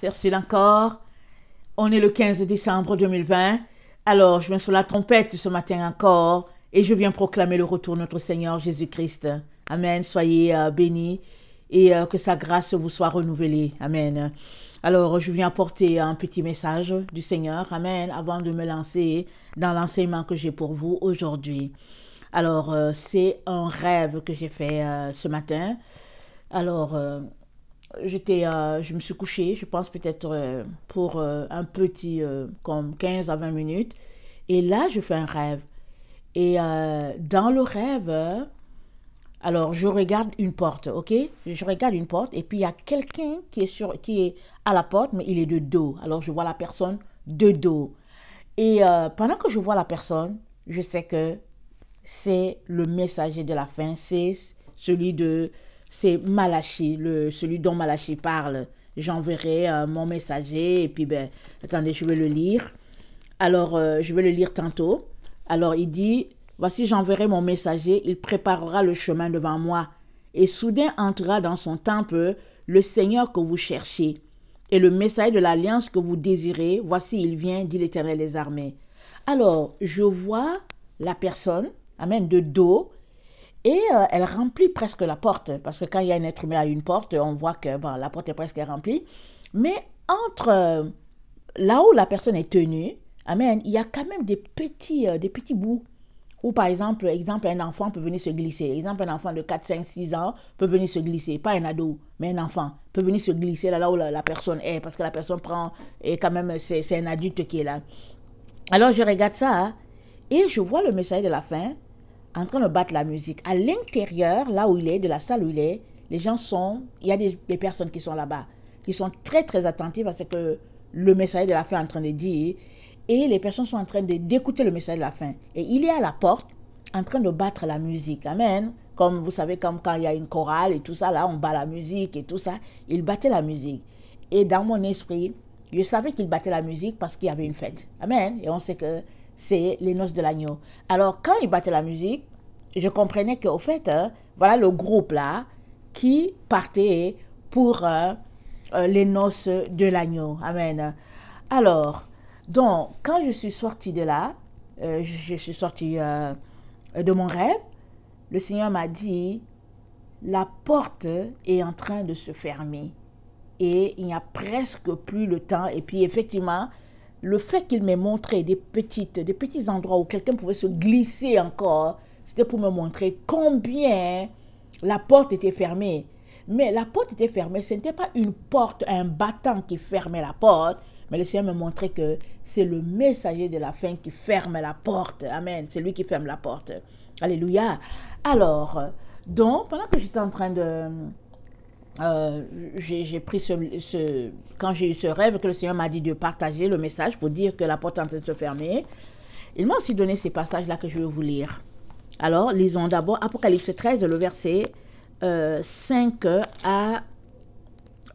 C'est reçu encore. On est le 15 décembre 2020. Alors, je viens sur la trompette ce matin encore et je viens proclamer le retour de notre Seigneur Jésus-Christ. Amen. Soyez bénis et que sa grâce vous soit renouvelée. Amen. Alors, je viens apporter un petit message du Seigneur. Amen. Avant de me lancer dans l'enseignement que j'ai pour vous aujourd'hui. Alors, c'est un rêve que j'ai fait ce matin. Alors, je me suis couchée, je pense peut-être pour un petit, comme 15 à 20 minutes. Et là, je fais un rêve. Et dans le rêve, alors je regarde une porte, ok? Je regarde une porte et puis il y a quelqu'un qui est à la porte, mais il est de dos. Alors je vois la personne de dos. Et pendant que je vois la personne, je sais que c'est le messager de la fin, c'est c'est Malachie, celui dont Malachie parle. J'enverrai mon messager et puis, attendez, je vais le lire. Alors, je vais le lire tantôt. Alors, il dit, voici, j'enverrai mon messager, il préparera le chemin devant moi. Et soudain entrera dans son temple le Seigneur que vous cherchez. Et le messager de l'alliance que vous désirez, voici, il vient, dit l'Éternel des armées. Alors, je vois la personne, amen, de dos, et elle remplit presque la porte, parce que quand il y a un être humain à une porte, on voit que la porte est presque remplie. Mais entre là où la personne est tenue, amen, il y a quand même des petits bouts. Ou par exemple, un enfant peut venir se glisser. Exemple, un enfant de 4, 5, 6 ans peut venir se glisser. Pas un ado, mais un enfant peut venir se glisser là où la personne est, parce que la personne prend, et quand même, c'est un adulte qui est là. Alors je regarde ça, et je vois le messager de la fin en train de battre la musique. À l'intérieur, là où il est, de la salle où il est, il y a des personnes qui sont là-bas, qui sont très très attentives à ce que le messager de la fin est en train de dire, et les personnes sont en train d'écouter le message de la fin. Et il est à la porte, en train de battre la musique. Amen. Comme vous savez, comme quand il y a une chorale et tout ça, là, on bat la musique et tout ça. Il battait la musique. Et dans mon esprit, je savais qu'il battait la musique parce qu'il y avait une fête. Amen. Et on sait que c'est les noces de l'agneau. Alors, quand il battait la musique, je comprenais qu'au fait, voilà le groupe là qui partait pour les noces de l'agneau. Amen. Alors, donc, quand je suis sortie de là, je suis sortie de mon rêve, le Seigneur m'a dit, la porte est en train de se fermer. Et il n'y a presque plus le temps. Et puis, effectivement, le fait qu'il m'ait montré des petits endroits où quelqu'un pouvait se glisser encore, c'était pour me montrer combien la porte était fermée. Mais la porte était fermée, ce n'était pas une porte, un battant qui fermait la porte, mais le Seigneur me montrait que c'est le messager de la fin qui ferme la porte. Amen. C'est lui qui ferme la porte. Alléluia. Alors, donc, pendant que j'étais en train de... j'ai pris quand j'ai eu ce rêve que le Seigneur m'a dit de partager le message pour dire que la porte est en train de se fermer, il m'a aussi donné ces passages-là que je vais vous lire. Alors, lisons d'abord Apocalypse 13, le verset 5 à,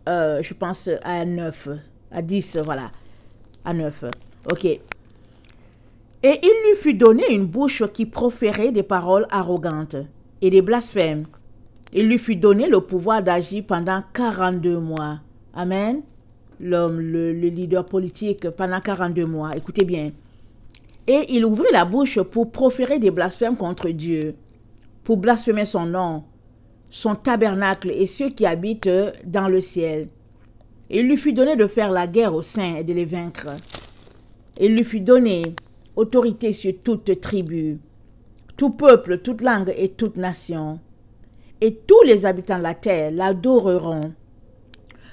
je pense, à 9, à 10, voilà, à 9. Ok. Et il lui fut donné une bouche qui proférait des paroles arrogantes et des blasphèmes. Il lui fut donné le pouvoir d'agir pendant 42 mois. Amen. L'homme, le leader politique, pendant 42 mois. Écoutez bien. Et il ouvrit la bouche pour proférer des blasphèmes contre Dieu, pour blasphémer son nom, son tabernacle et ceux qui habitent dans le ciel. Et il lui fut donné de faire la guerre aux saints et de les vaincre. Et il lui fut donné autorité sur toute tribu, tout peuple, toute langue et toute nation. Et tous les habitants de la terre l'adoreront.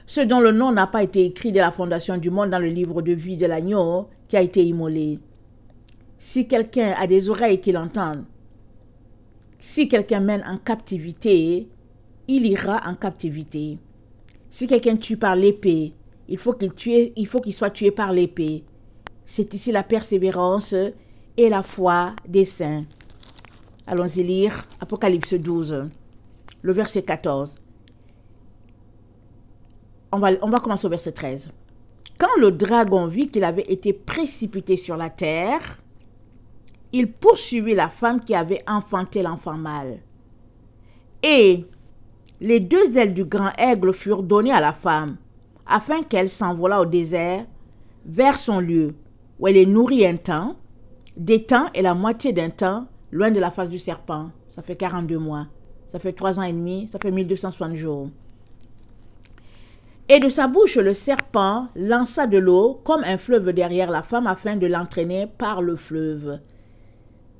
Ceux dont le nom n'a pas été écrit dès la fondation du monde dans le livre de vie de l'agneau qui a été immolé. Si quelqu'un a des oreilles qu'il entende, si quelqu'un mène en captivité, il ira en captivité. Si quelqu'un tue par l'épée, il faut qu'il soit tué par l'épée. C'est ici la persévérance et la foi des saints. Allons-y lire Apocalypse 12, le verset 14. On va commencer au verset 13. Quand le dragon vit qu'il avait été précipité sur la terre, il poursuivit la femme qui avait enfanté l'enfant mâle. Et les deux ailes du grand aigle furent données à la femme afin qu'elle s'envolât au désert, vers son lieu, où elle est nourrie un temps, des temps et la moitié d'un temps, loin de la face du serpent. Ça fait 42 mois. Ça fait 3 ans et demi, ça fait 1260 jours. Et de sa bouche, le serpent lança de l'eau comme un fleuve derrière la femme afin de l'entraîner par le fleuve.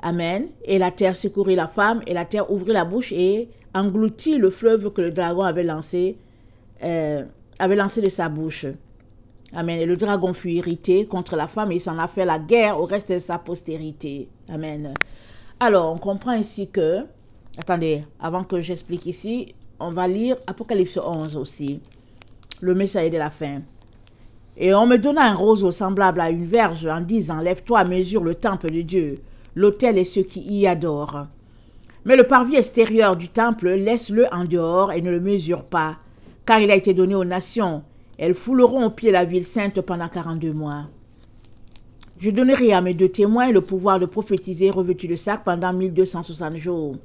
Amen. Et la terre secourut la femme, et la terre ouvrit la bouche et engloutit le fleuve que le dragon avait lancé de sa bouche. Amen. Et le dragon fut irrité contre la femme et il s'en a fait la guerre au reste de sa postérité. Amen. Alors, on comprend ici que... Attendez, avant que j'explique ici, on va lire Apocalypse 11 aussi. Le messager de la fin. Et on me donna un roseau semblable à une verge en disant, lève-toi, mesure le temple de Dieu, l'autel et ceux qui y adorent. Mais le parvis extérieur du temple, laisse-le en dehors et ne le mesure pas, car il a été donné aux nations. Elles fouleront au pied la ville sainte pendant 42 mois. Je donnerai à mes 2 témoins le pouvoir de prophétiser revêtus de sac pendant 1260 jours.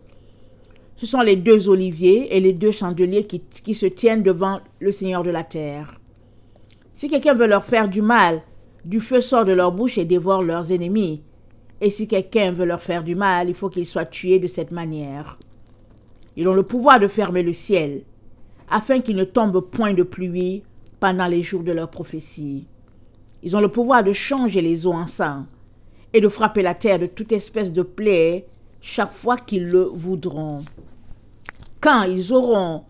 Ce sont les 2 oliviers et les 2 chandeliers qui se tiennent devant le Seigneur de la terre. Si quelqu'un veut leur faire du mal, du feu sort de leur bouche et dévore leurs ennemis. Et si quelqu'un veut leur faire du mal, il faut qu'ils soient tués de cette manière. Ils ont le pouvoir de fermer le ciel, afin qu'il ne tombe point de pluie pendant les jours de leur prophétie. Ils ont le pouvoir de changer les eaux en sang et de frapper la terre de toute espèce de plaie chaque fois qu'ils le voudront. Quand ils auront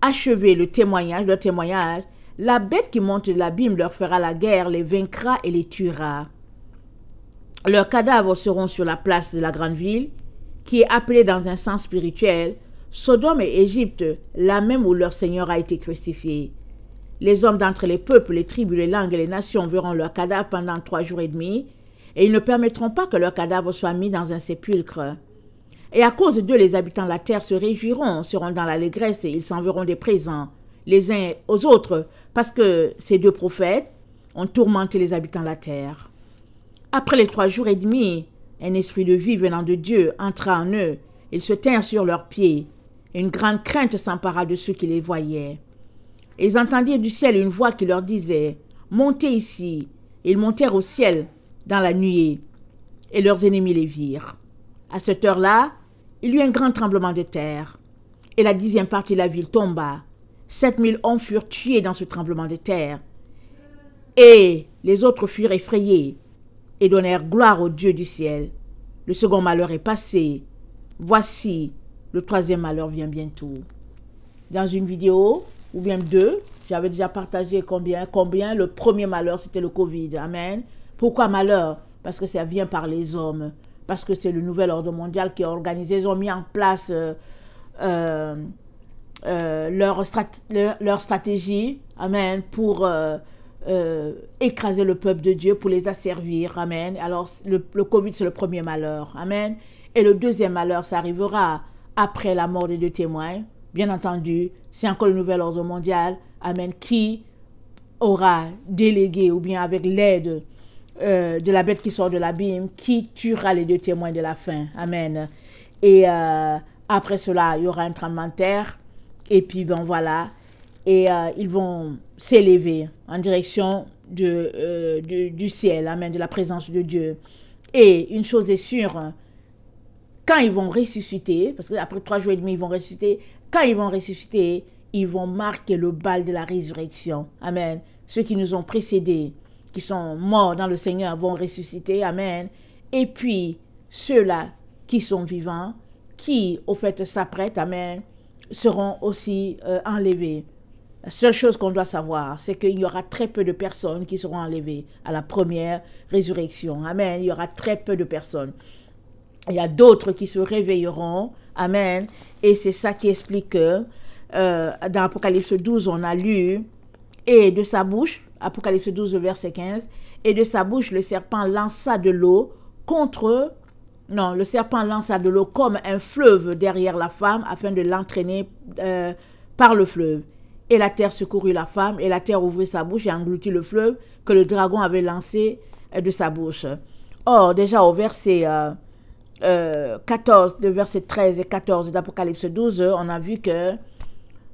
achevé leur témoignage, la bête qui monte de l'abîme leur fera la guerre, les vaincra et les tuera. Leurs cadavres seront sur la place de la grande ville, qui est appelée dans un sens spirituel Sodome et Égypte, là même où leur Seigneur a été crucifié. Les hommes d'entre les peuples, les tribus, les langues et les nations verront leurs cadavres pendant 3 jours et demi, et ils ne permettront pas que leurs cadavres soient mis dans un sépulcre. Et à cause d'eux, les habitants de la terre se réjouiront, seront dans l'allégresse et ils s'enverront des présents, les uns aux autres, parce que ces 2 prophètes ont tourmenté les habitants de la terre. Après les 3 jours et demi, un esprit de vie venant de Dieu entra en eux. Ils se tinrent sur leurs pieds. Et une grande crainte s'empara de ceux qui les voyaient. Et ils entendirent du ciel une voix qui leur disait, « Montez ici. » Et ils montèrent au ciel dans la nuée. Et leurs ennemis les virent. À cette heure-là, il y eut un grand tremblement de terre. Et la 10e partie de la ville tomba. 7000 hommes furent tués dans ce tremblement de terre. Et les autres furent effrayés et donnèrent gloire au Dieu du ciel. Le second malheur est passé. Voici, le 3e malheur vient bientôt. Dans une vidéo, ou bien 2, j'avais déjà partagé combien le premier malheur, c'était le Covid. Amen. Pourquoi malheur? Parce que ça vient par les hommes. Parce que c'est le nouvel ordre mondial qui est organisé. Ils ont mis en place leur stratégie, amen, pour écraser le peuple de Dieu, pour les asservir, amen. Alors, le Covid, c'est le premier malheur, amen. Et le 2e malheur, ça arrivera après la mort des 2 témoins. Bien entendu, c'est encore le nouvel ordre mondial, amen, qui aura délégué, ou bien avec l'aide de la bête qui sort de l'abîme, qui tuera les 2 témoins de la fin, amen. Et après cela, il y aura un tremblement de terre, et puis bon voilà, et ils vont s'élever en direction du ciel, amen, de la présence de Dieu. Et une chose est sûre, quand ils vont ressusciter, parce qu'après 3 jours et demi, ils vont ressusciter, quand ils vont ressusciter, ils vont marquer le bal de la résurrection, amen. Ceux qui nous ont précédés, qui sont morts dans le Seigneur, vont ressusciter, amen. Et puis, ceux-là qui sont vivants, qui au fait s'apprêtent, amen, seront aussi enlevés. La seule chose qu'on doit savoir, c'est qu'il y aura très peu de personnes qui seront enlevées à la première résurrection. Amen. Il y aura très peu de personnes. Il y a d'autres qui se réveilleront. Amen. Et c'est ça qui explique que dans Apocalypse 12, on a lu, et de sa bouche, Apocalypse 12, verset 15, et de sa bouche, le serpent lança de l'eau le serpent lança de l'eau comme un fleuve derrière la femme afin de l'entraîner par le fleuve. Et la terre secourut la femme, et la terre ouvrit sa bouche et engloutit le fleuve que le dragon avait lancé de sa bouche. Or, déjà au verset 14, de verset 13 et 14 d'Apocalypse 12, on a vu que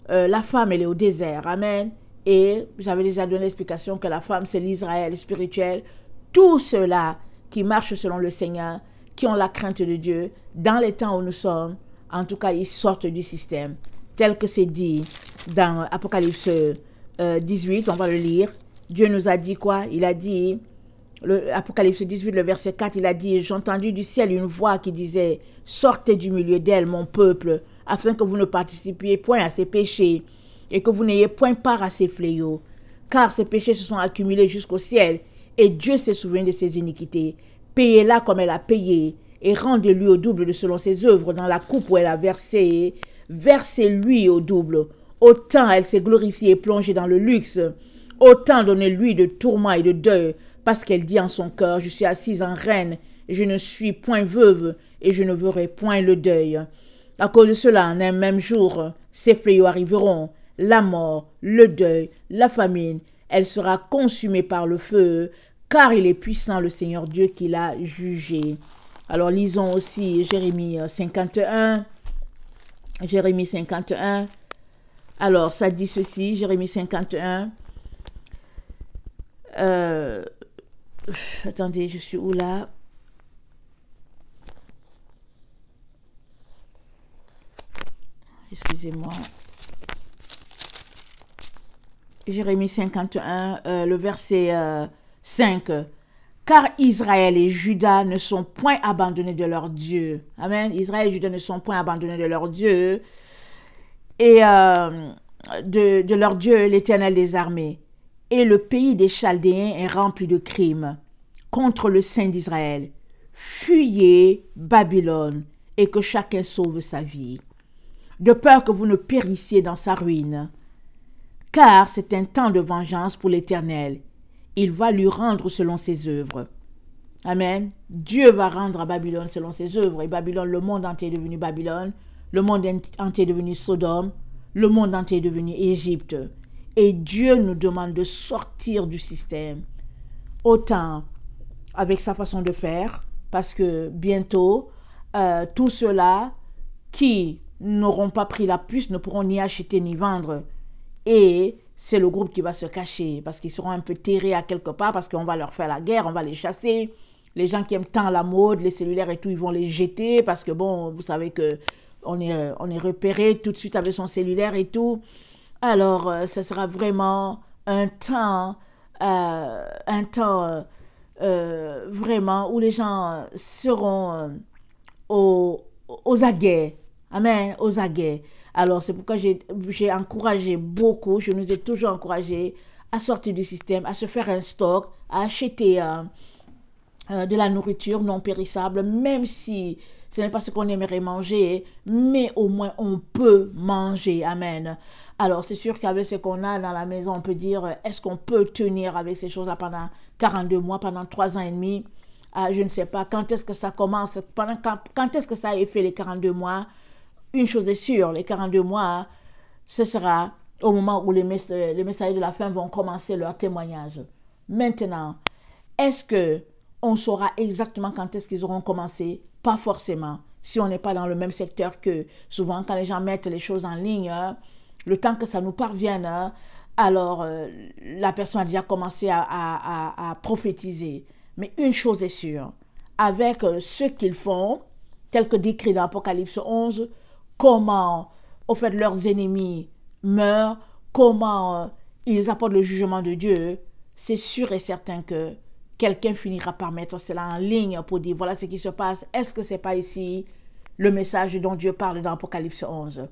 la femme, elle est au désert, amen, Et j'avais déjà donné l'explication que la femme, c'est l'Israël spirituel. Tous ceux-là qui marchent selon le Seigneur, qui ont la crainte de Dieu, dans les temps où nous sommes, en tout cas, ils sortent du système. Tel que c'est dit dans Apocalypse 18, on va le lire. Dieu nous a dit quoi? Il a dit, Apocalypse 18, le verset 4, il a dit, j'ai entendu du ciel une voix qui disait, sortez du milieu d'elle, mon peuple, afin que vous ne participiez point à ses péchés et que vous n'ayez point part à ses fléaux. Car ses péchés se sont accumulés jusqu'au ciel et Dieu s'est souvenu de ses iniquités. Payez-la comme elle a payé et rendez-lui au double de selon ses œuvres dans la coupe où elle a versé. Versez-lui au double. Autant elle s'est glorifiée et plongée dans le luxe, autant donnez-lui de tourments et de deuil, parce qu'elle dit en son cœur, je suis assise en reine, et je ne suis point veuve, et je ne verrai point le deuil. À cause de cela, en un même jour, ces fléaux arriveront, la mort, le deuil, la famine, elle sera consumée par le feu, car il est puissant le Seigneur Dieu qui l'a jugé. Alors lisons aussi Jérémie 51. Jérémie 51. Alors ça dit ceci, Jérémie 51. Attendez, je suis où là? Excusez-moi. Jérémie 51, le verset 5. Car Israël et Juda ne sont point abandonnés de leur Dieu. Amen. Israël et Juda ne sont point abandonnés de leur Dieu. Et de leur Dieu, l'Éternel des armées. Et le pays des Chaldéens est rempli de crimes contre le Saint d'Israël. Fuyez Babylone et que chacun sauve sa vie, de peur que vous ne périssiez dans sa ruine. Car c'est un temps de vengeance pour l'Éternel. Il va lui rendre selon ses œuvres. Amen. Dieu va rendre à Babylone selon ses œuvres. Et Babylone, le monde entier est devenu Babylone. Le monde entier est devenu Sodome. Le monde entier est devenu Égypte. Et Dieu nous demande de sortir du système. Autant avec sa façon de faire, parce que bientôt, tous ceux-là qui n'auront pas pris la puce ne pourront ni acheter ni vendre. Et c'est le groupe qui va se cacher, parce qu'ils seront un peu terrés à quelque part, parce qu'on va leur faire la guerre, on va les chasser. Les gens qui aiment tant la mode, les cellulaires et tout, ils vont les jeter, parce que bon, vous savez que on est repéré tout de suite avec son cellulaire et tout. Alors, ce sera vraiment un temps vraiment où les gens seront aux aguets. Amen, aux aguets. Alors, c'est pourquoi j'ai encouragé beaucoup, je nous ai toujours encouragé à sortir du système, à se faire un stock, à acheter de la nourriture non périssable, même si ce n'est pas ce qu'on aimerait manger, mais au moins on peut manger. Amen. Alors, c'est sûr qu'avec ce qu'on a dans la maison, on peut dire, est-ce qu'on peut tenir avec ces choses-là pendant 42 mois, pendant 3 ans et demi? Je ne sais pas. Quand est-ce que ça commence? Quand est-ce que ça a fait les 42 mois? Une chose est sûre, les 42 mois, ce sera au moment où les messagers de la fin vont commencer leur témoignage. Maintenant, est-ce que on saura exactement quand est-ce qu'ils auront commencé? Pas forcément. Si on n'est pas dans le même secteur qu'eux. Souvent, quand les gens mettent les choses en ligne, le temps que ça nous parvienne, alors la personne a déjà commencé à prophétiser. Mais une chose est sûre, avec ce qu'ils font, tel que décrit dans Apocalypse 11, comment, au fait, leurs ennemis meurent, comment ils apportent le jugement de Dieu, c'est sûr et certain que quelqu'un finira par mettre cela en ligne pour dire, voilà ce qui se passe. Est-ce que ce n'est pas ici le message dont Dieu parle dans Apocalypse 11?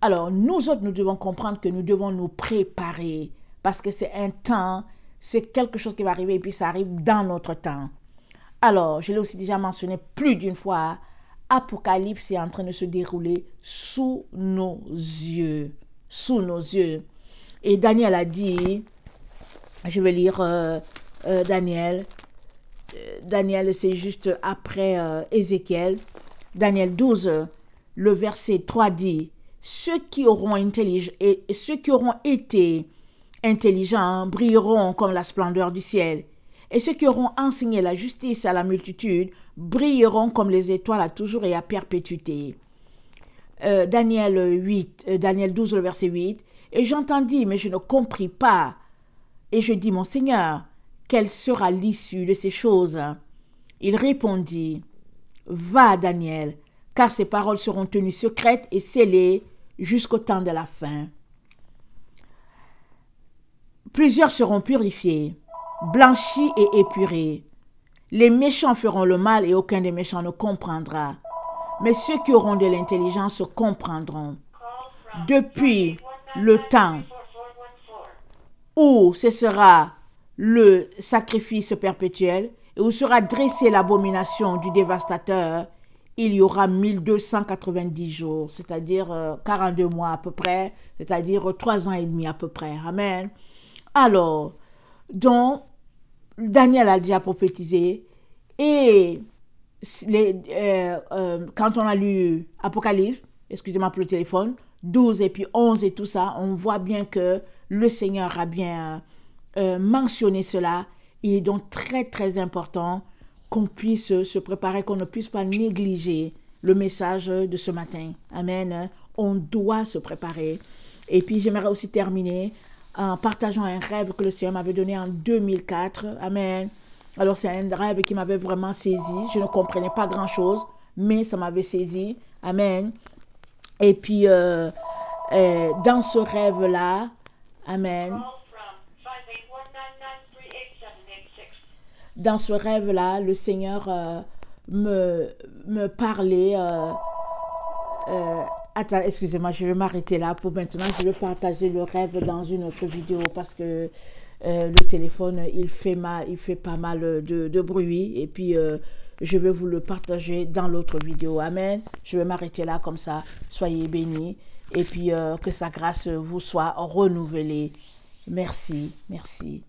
Alors, nous autres, nous devons comprendre que nous devons nous préparer parce que c'est un temps, c'est quelque chose qui va arriver et puis ça arrive dans notre temps. Alors, je l'ai aussi déjà mentionné plus d'une fois, Apocalypse est en train de se dérouler sous nos yeux. Sous nos yeux. Et Daniel a dit, je vais lire Daniel. Daniel, c'est juste après Ézéchiel. Daniel 12, le verset 3 dit, ceux qui auront été intelligents brilleront comme la splendeur du ciel. Et ceux qui auront enseigné la justice à la multitude brilleront comme les étoiles à toujours et à perpétuité. Daniel 12, le verset 8. Et j'entendis, mais je ne compris pas. Et je dis, mon Seigneur, quelle sera l'issue de ces choses? Il répondit, va, Daniel, car ces paroles seront tenues secrètes et scellées jusqu'au temps de la fin. Plusieurs seront purifiés, blanchis et épurés. Les méchants feront le mal et aucun des méchants ne comprendra. Mais ceux qui auront de l'intelligence comprendront. Depuis le temps où cessera le sacrifice perpétuel et où sera dressée l'abomination du dévastateur, il y aura 1290 jours, c'est-à-dire 42 mois à peu près, c'est-à-dire 3 ans et demi à peu près. Amen. Alors, donc, Daniel a déjà prophétisé et quand on a lu Apocalypse, excusez-moi pour le téléphone, 12 et puis 11 et tout ça, on voit bien que le Seigneur a bien mentionné cela. Il est donc très très important qu'on puisse se préparer, qu'on ne puisse pas négliger le message de ce matin. Amen. On doit se préparer. Et puis j'aimerais aussi terminer en partageant un rêve que le Seigneur m'avait donné en 2004. Amen. Alors c'est un rêve qui m'avait vraiment saisi. Je ne comprenais pas grand-chose, mais ça m'avait saisi. Amen. Et puis dans ce rêve-là, amen. Dans ce rêve-là, le Seigneur me parlait. Attends, excusez-moi, je vais m'arrêter là pour maintenant. Je vais partager le rêve dans une autre vidéo parce que le téléphone, il fait pas mal de bruit. Et puis, je vais vous le partager dans l'autre vidéo. Amen. Je vais m'arrêter là comme ça. Soyez bénis. Et puis, que sa grâce vous soit renouvelée. Merci, merci.